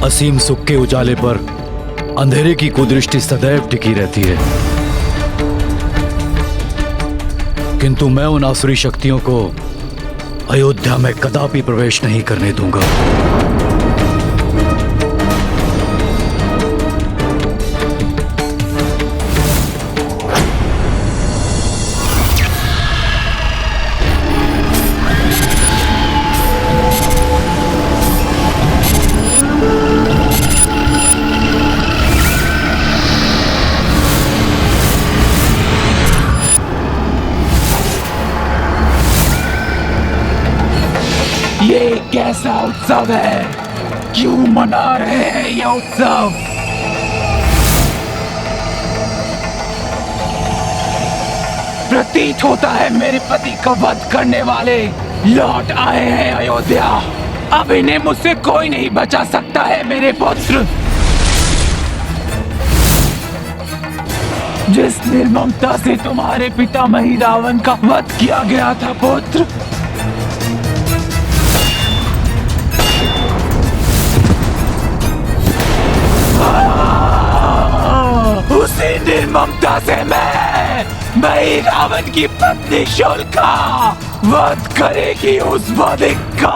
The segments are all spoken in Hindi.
असीम सुख के उजाले पर अंधेरे की कुदृष्टि सदैव टिकी रहती है, किंतु मैं उन आसुरी शक्तियों को अयोध्या में कदापि प्रवेश नहीं करने दूंगा। ये कैसा उत्सव है? क्यों मना रहे हैं ये उत्सव? प्रतीत होता है मेरे पति का वध करने वाले लौट आए हैं अयोध्या। अब इन्हें मुझसे कोई नहीं बचा सकता है मेरे पुत्र। जिस निर्ममता से तुम्हारे पितामही रावण का वध किया गया था पुत्र, उसी निर्ममता से मैं रावण की पत्नी शोल्का वध करेगी उस वधिक का।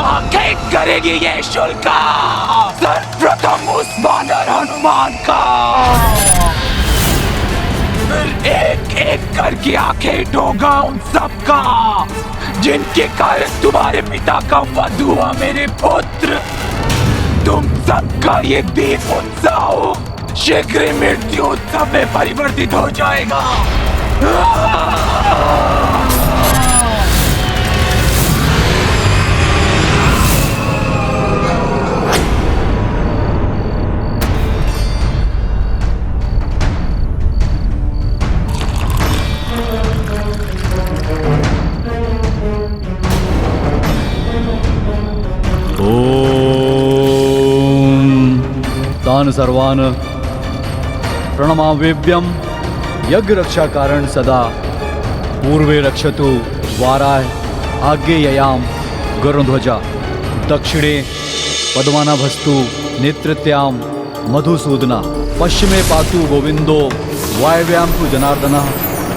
आखिर करेगी ये शोल्का सर्वप्रथम उस वानर हनुमान का, फिर एक एक करके आंखें ढोगा उन सबका जिनके कारण तुम्हारे पिता का वध हुआ मेरे पुत्र। तुम सबका ये दीप उत्सव शीघ्र ही मृत्यु उत्सव में परिवर्तित हो जाएगा। तान सर्वान प्रणमावेभ्यम यज्ञ रक्षा कारण सदा पूर्वे रक्षतु वाराय आज्ञेययाम गरुध्वजा दक्षिणे पद्मानाभस्तु नेतृत्याम मधुसूदना पश्चिमे पातु गोविंदो वायव्याम तु जनार्दनः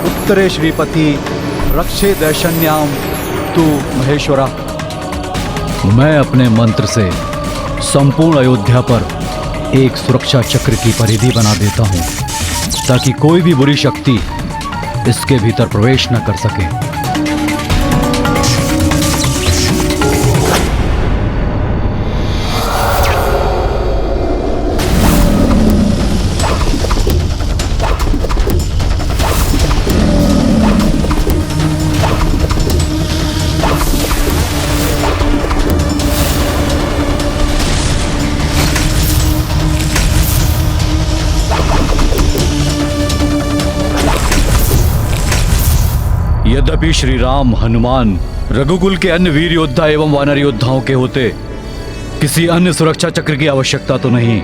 उत्तरे श्रीपति रक्षे दैशन्याम तु महेश्वरा। मैं अपने मंत्र से संपूर्ण अयोध्या पर एक सुरक्षा चक्र की परिधि बना देता हूं ताकि कोई भी बुरी शक्ति इसके भीतर प्रवेश न कर सके। यद्यपि श्री राम, हनुमान, रघुकुल के अन्य वीर योद्धा एवं वानर योद्धाओं के होते किसी अन्य सुरक्षा चक्र की आवश्यकता तो नहीं,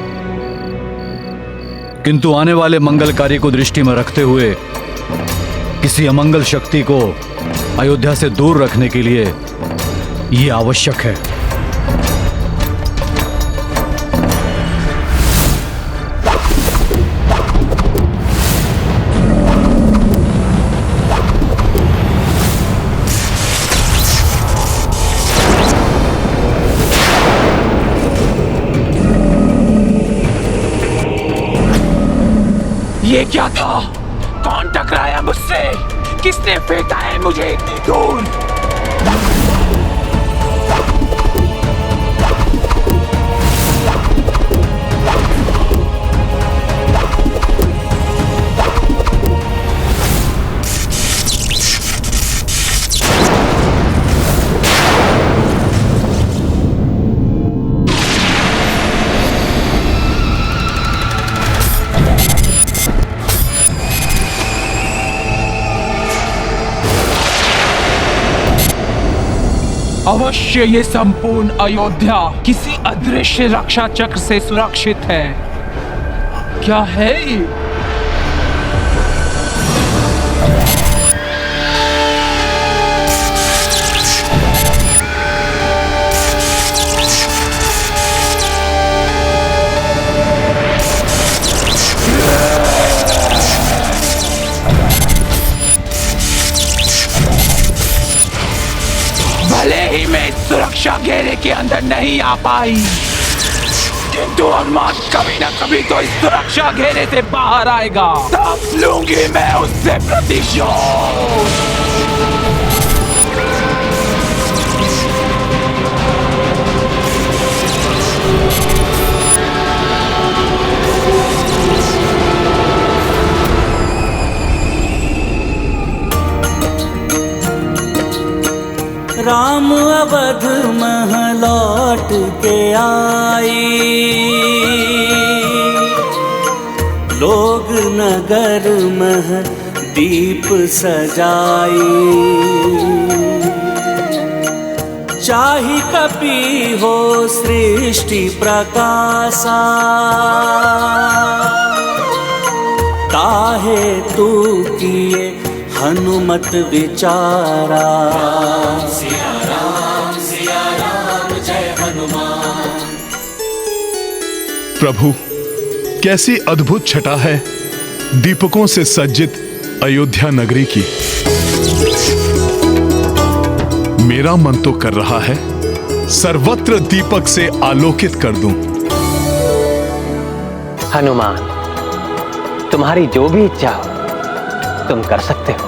किंतु आने वाले मंगल कार्य को दृष्टि में रखते हुए किसी अमंगल शक्ति को अयोध्या से दूर रखने के लिए यह आवश्यक है। ये क्या था? कौन टकराया मुझसे? किसने फेंका है मुझे इतनी दूर? अवश्य ये संपूर्ण अयोध्या किसी अदृश्य रक्षा चक्र से सुरक्षित है। क्या है ये? सुरक्षा घेरे के अंदर नहीं आ पाई, किंतु हनुमान कभी ना कभी तो इस सुरक्षा घेरे से बाहर आएगा। तब लूंगी मैं उससे प्रतिशोध। राम अवध मह लौट के आई, लोग नगर मह दीप सजाई। चाहि कपि हो सृष्टि प्रकाशा, ताहे तू किए हनुमत विचारा। सिया राम जय हनुमान। प्रभु, कैसी अद्भुत छटा है दीपकों से सज्जित अयोध्या नगरी की। मेरा मन तो कर रहा है सर्वत्र दीपक से आलोकित कर दूं। हनुमान, तुम्हारी जो भी इच्छा हो तुम कर सकते हो।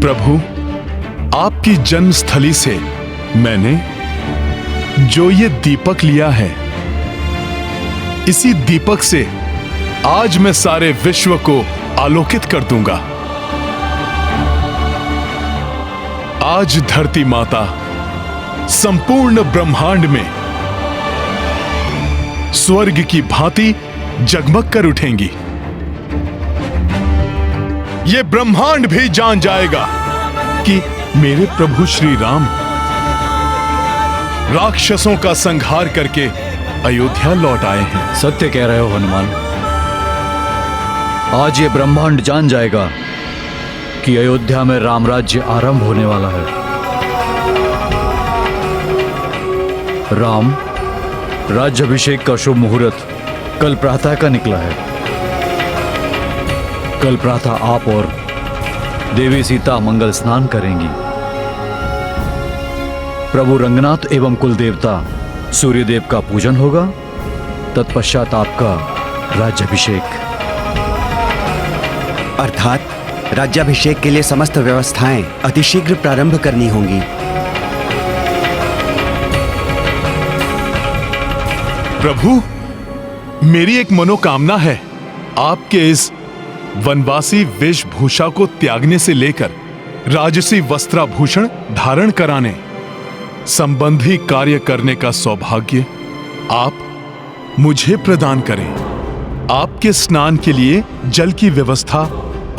प्रभु, आपकी जन्मस्थली से मैंने जो ये दीपक लिया है, इसी दीपक से आज मैं सारे विश्व को आलोकित कर दूंगा। आज धरती माता संपूर्ण ब्रह्मांड में स्वर्ग की भांति जगमग कर उठेंगी। ये ब्रह्मांड भी जान जाएगा कि मेरे प्रभु श्री राम राक्षसों का संहार करके अयोध्या लौट आए हैं। सत्य कह रहे हो हनुमान। आज ये ब्रह्मांड जान जाएगा कि अयोध्या में राम राज्य आरंभ होने वाला है। राम राज्याभिषेक का शुभ मुहूर्त कल प्रातः का निकला है। कल प्रातः आप और देवी सीता मंगल स्नान करेंगी। प्रभु रंगनाथ एवं कुल देवता सूर्यदेव का पूजन होगा। तत्पश्चात आपका राज्याभिषेक। अर्थात राज्याभिषेक के लिए समस्त व्यवस्थाएं अतिशीघ्र प्रारंभ करनी होंगी। प्रभु, मेरी एक मनोकामना है। आपके इस वनवासी वेशभूषा को त्यागने से लेकर राजसी वस्त्राभूषण धारण कराने संबंधी कार्य करने का सौभाग्य आप मुझे प्रदान करें। आपके स्नान के लिए जल की व्यवस्था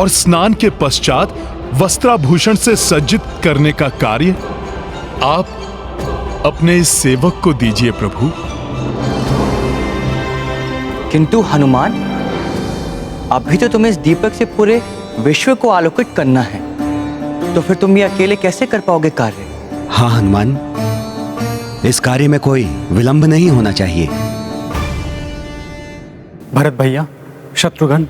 और स्नान के पश्चात वस्त्राभूषण से सज्जित करने का कार्य आप अपने इस सेवक को दीजिए प्रभु। किंतु हनुमान, अभी तो तुम्हें इस दीपक से पूरे विश्व को आलोकित करना है, तो फिर तुम ये अकेले कैसे कर पाओगे कार्य? हाँ हनुमान, इस कार्य में कोई विलंब नहीं होना चाहिए। भरत भैया, शत्रुघ्न,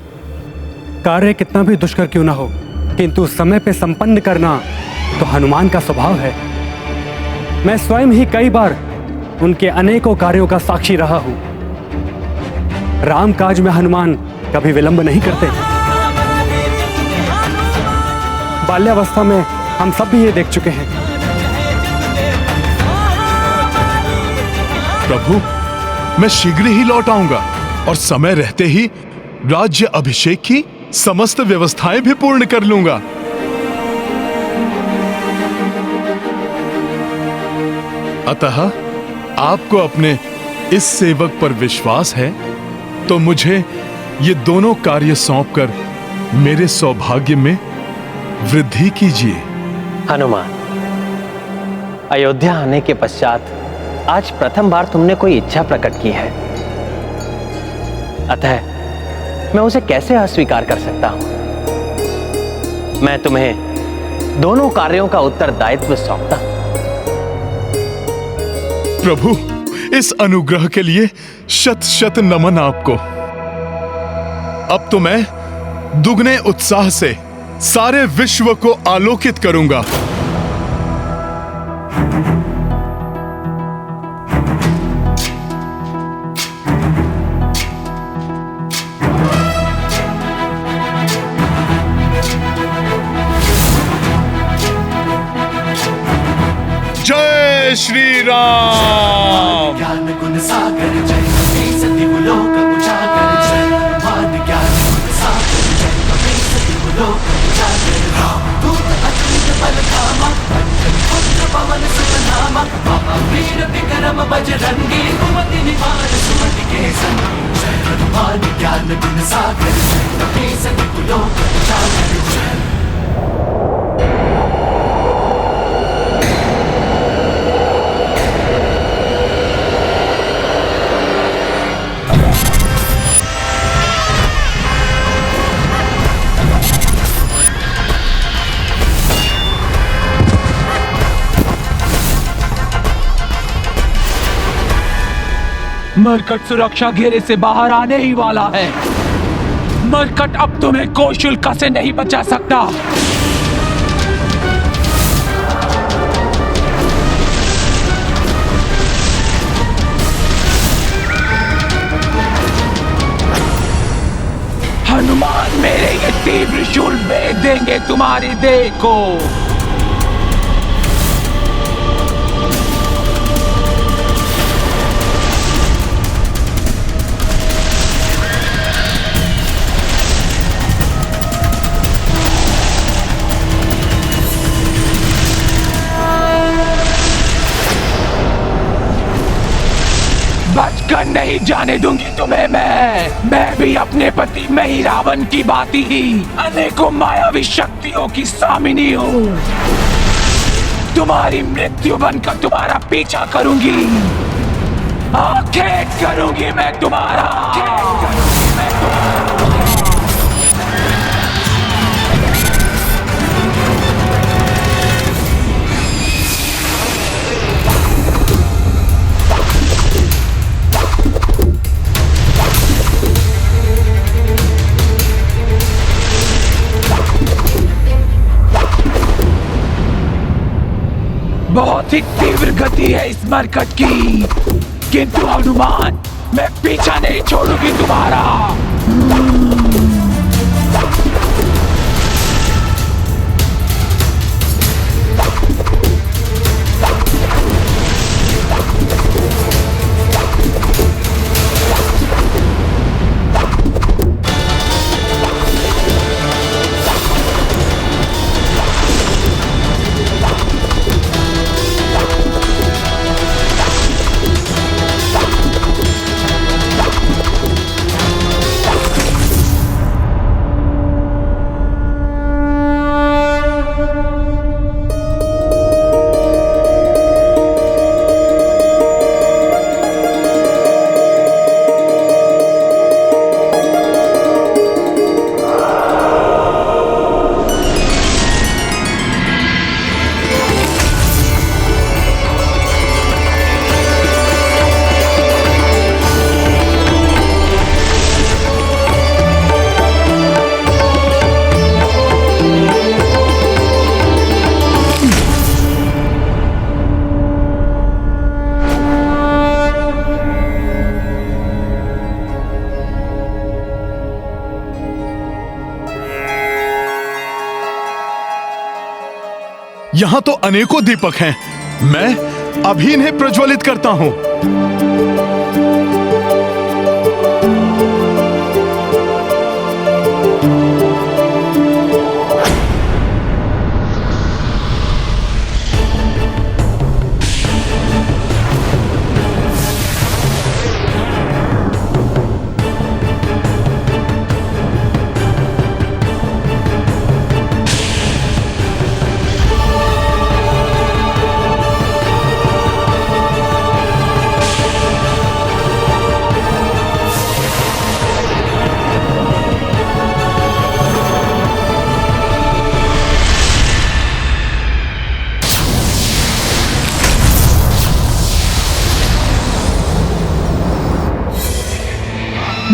कार्य कितना भी दुष्कर क्यों ना हो, किंतु समय पे संपन्न करना तो हनुमान का स्वभाव है। मैं स्वयं ही कई बार उनके अनेकों कार्यों का साक्षी रहा हूं। राम काज में हनुमान कभी विलंब नहीं करते। बाल्यावस्था में हम सब भी ये देख चुके हैं। प्रभु, मैं शीघ्र ही लौट आऊंगा और समय रहते ही राज्य अभिषेक की समस्त व्यवस्थाएं भी पूर्ण कर लूंगा। अतः आपको अपने इस सेवक पर विश्वास है तो मुझे ये दोनों कार्य सौंपकर मेरे सौभाग्य में वृद्धि कीजिए। हनुमान, अयोध्या आने के पश्चात आज प्रथम बार तुमने कोई इच्छा प्रकट की है, अतः मैं उसे कैसे अस्वीकार कर सकता हूं। मैं तुम्हें दोनों कार्यों का उत्तरदायित्व सौंपता हूं। प्रभु, इस अनुग्रह के लिए शत शत नमन आपको। अब तो मैं दुगने उत्साह से सारे विश्व को आलोकित करूंगा। जय श्री राम। ज्ञान गुण सागर जय कपी सति लोक उजागर जय हनुमान ज्ञान गुण सागर जय कपी सति लोक उजागर राम दूत अतुलित बल धामा अंजन पुत्र पवन सुत नामा महावीर विक्रम बजरंगी कुमति निवार सुमति के संगी जय हनुमान ज्ञान गुण सागर जय कपी सति लोक उजागर जय। मरकट सुरक्षा घेरे से बाहर आने ही वाला है। मरकट अब तुम्हें कोई शुल्क से नहीं बचा सकता। हनुमान मेरे ये तीव्र शूल भेद देंगे तुम्हारी देह को। बचकर नहीं जाने दूंगी तुम्हें मैं भी अपने पति में ही रावण की भांति ही अनेकों मायावी शक्तियों की स्वामिनी हूँ। तुम्हारी मृत्यु बनकर तुम्हारा पीछा करूंगी, आखेट करूंगी मैं तुम्हारा। बहुत ही तीव्र गति है इस मरकट की, किंतु हनुमान मैं पीछा नहीं छोड़ूंगी तुम्हारा। यहां तो अनेकों दीपक हैं, मैं अभी इन्हें प्रज्वलित करता हूं।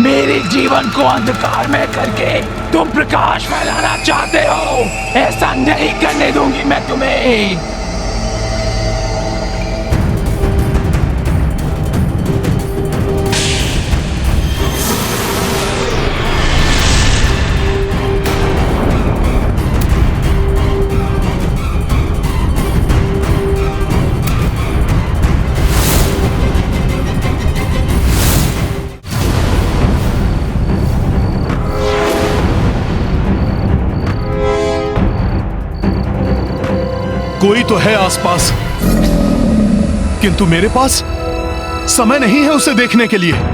मेरे जीवन को अंधकार में करके तुम प्रकाश फैलाना चाहते हो। ऐसा नहीं करने दूंगी मैं तुम्हें। कोई तो है आसपास, किंतु मेरे पास समय नहीं है उसे देखने के लिए।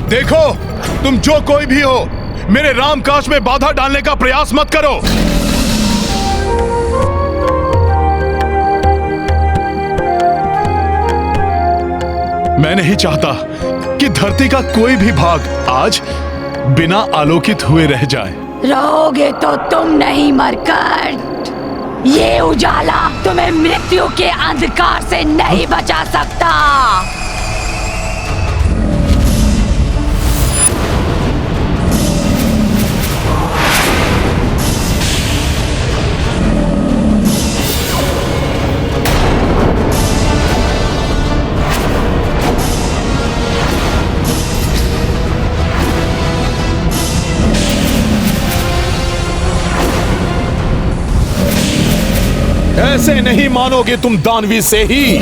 देखो, तुम जो कोई भी हो, मेरे रामकाज में बाधा डालने का प्रयास मत करो। मैं नहीं चाहता कि धरती का कोई भी भाग आज बिना आलोकित हुए रह जाए। रहोगे तो तुम नहीं मरकट। ये उजाला तुम्हें मृत्यु के अंधकार से नहीं बचा सकता। ऐसे नहीं मानोगे तुम दानवी से ही।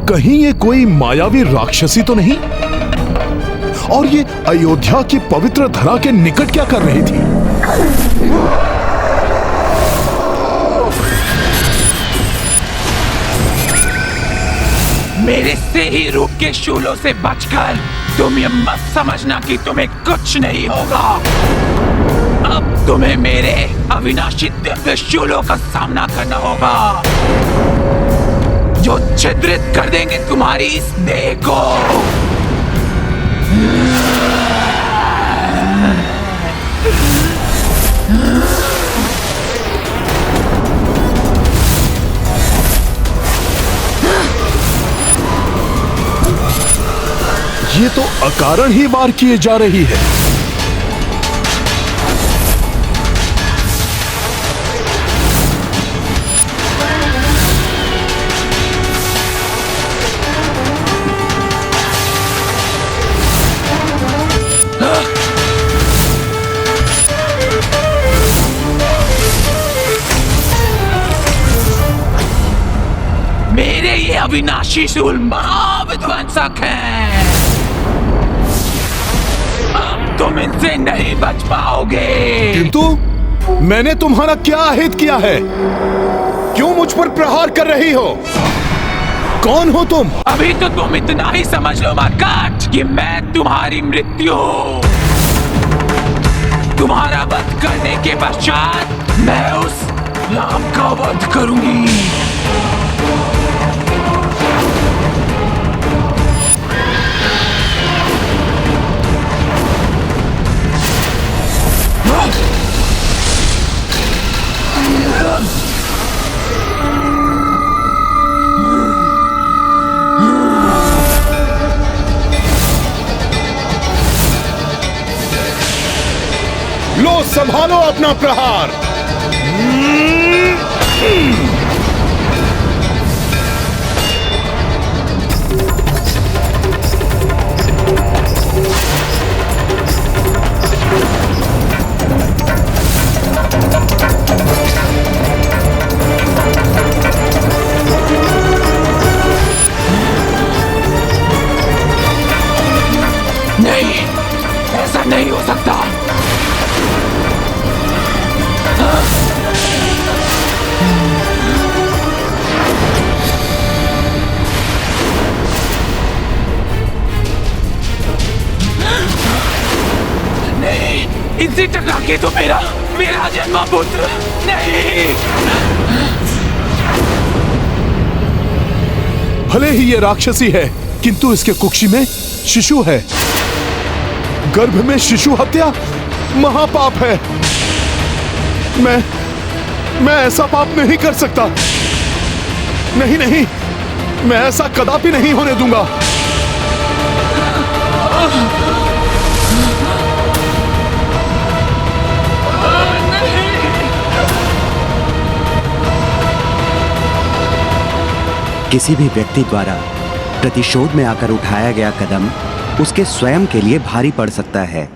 कहीं ये कोई मायावी राक्षसी तो नहीं? और ये अयोध्या की पवित्र धरा के निकट क्या कर रही थी? मेरे से ही रूप के शूलों से बचकर तुम ये मत समझना कि तुम्हें कुछ नहीं होगा। अब तुम्हें मेरे अविनाशी दिव्य शूलों का सामना करना होगा, जो छिद्रित कर देंगे तुम्हारी इस देह को। ये तो अकारण ही वार किए जा रही है। मेरे ये अविनाशी शूल महाविध्वंसक हैं। अब तुम इनसे नहीं बच पाओगे। किंतु मैंने तुम्हारा क्या अहित किया है? क्यों मुझ पर प्रहार कर रही हो? कौन हो तुम? अभी तो तुम इतना ही समझ लो मरकट कि मैं तुम्हारी मृत्यु हूँ। तुम्हारा वध करने के पश्चात मैं उस राम का वध करूंगी। संभालो अपना प्रहार। नहीं, ऐसा नहीं हो सकता। नहीं, इनसे टकरा के तो मेरा जन्मा पुत्र नहीं। भले ही ये राक्षसी है, किंतु इसके कुक्षी में शिशु है। गर्भ में शिशु हत्या महापाप है। मैं ऐसा पाप नहीं कर सकता। नहीं नहीं, मैं ऐसा कदापि नहीं होने दूंगा। किसी भी व्यक्ति द्वारा प्रतिशोध में आकर उठाया गया कदम उसके स्वयं के लिए भारी पड़ सकता है।